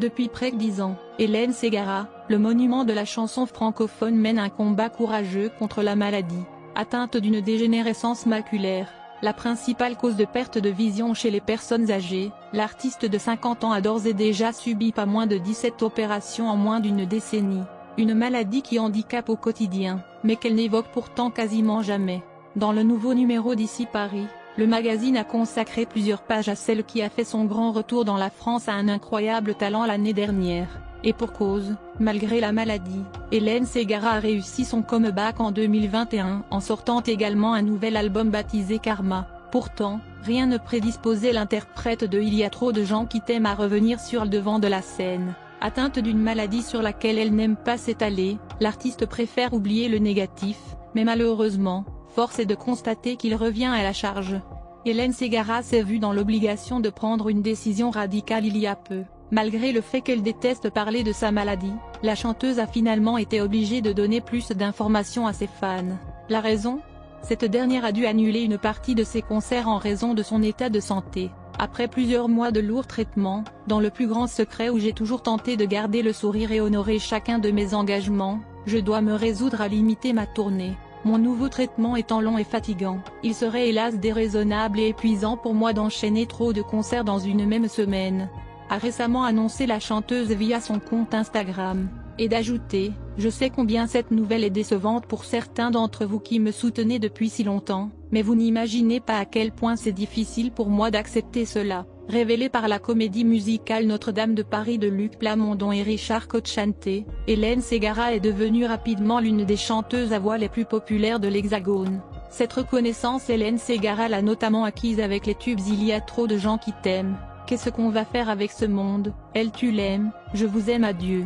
Depuis près de 10 ans, Hélène Ségara, le monument de la chanson francophone, mène un combat courageux contre la maladie. Atteinte d'une dégénérescence maculaire, la principale cause de perte de vision chez les personnes âgées, l'artiste de 50 ans a d'ores et déjà subi pas moins de 17 opérations en moins d'une décennie. Une maladie qui handicape au quotidien, mais qu'elle n'évoque pourtant quasiment jamais. Dans le nouveau numéro d'Ici Paris, le magazine a consacré plusieurs pages à celle qui a fait son grand retour dans la France à un incroyable talent l'année dernière. Et pour cause, malgré la maladie, Hélène Ségara a réussi son comeback en 2021 en sortant également un nouvel album baptisé Karma. Pourtant, rien ne prédisposait l'interprète de Il y a trop de gens qui t'aiment à revenir sur le devant de la scène. Atteinte d'une maladie sur laquelle elle n'aime pas s'étaler, l'artiste préfère oublier le négatif, mais malheureusement, force est de constater qu'il revient à la charge. Hélène Ségara s'est vue dans l'obligation de prendre une décision radicale il y a peu. Malgré le fait qu'elle déteste parler de sa maladie, la chanteuse a finalement été obligée de donner plus d'informations à ses fans. La raison ? Cette dernière a dû annuler une partie de ses concerts en raison de son état de santé. Après plusieurs mois de lourds traitements, dans le plus grand secret où j'ai toujours tenté de garder le sourire et honorer chacun de mes engagements, je dois me résoudre à limiter ma tournée. Mon nouveau traitement étant long et fatigant, il serait hélas déraisonnable et épuisant pour moi d'enchaîner trop de concerts dans une même semaine, a récemment annoncé la chanteuse via son compte Instagram, et d'ajouter « Je sais combien cette nouvelle est décevante pour certains d'entre vous qui me soutenez depuis si longtemps, mais vous n'imaginez pas à quel point c'est difficile pour moi d'accepter cela ». Révélée par la comédie musicale Notre-Dame de Paris de Luc Plamondon et Richard Cocciante, Hélène Ségara est devenue rapidement l'une des chanteuses à voix les plus populaires de l'Hexagone. Cette reconnaissance Hélène Ségara l'a notamment acquise avec les tubes Il y a trop de gens qui t'aiment, Qu'est-ce qu'on va faire avec ce monde, Elle tu l'aimes, Je vous aime adieu.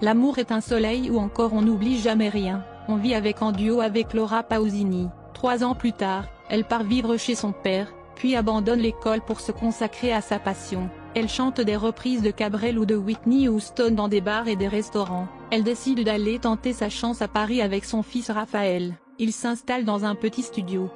L'amour est un soleil ou encore On n'oublie jamais rien, on vit avec en duo avec Laura Pausini. 3 ans plus tard, elle part vivre chez son père, puis abandonne l'école pour se consacrer à sa passion. Elle chante des reprises de Cabrel ou de Whitney Houston dans des bars et des restaurants. Elle décide d'aller tenter sa chance à Paris avec son fils Raphaël. Ils s'installent dans un petit studio,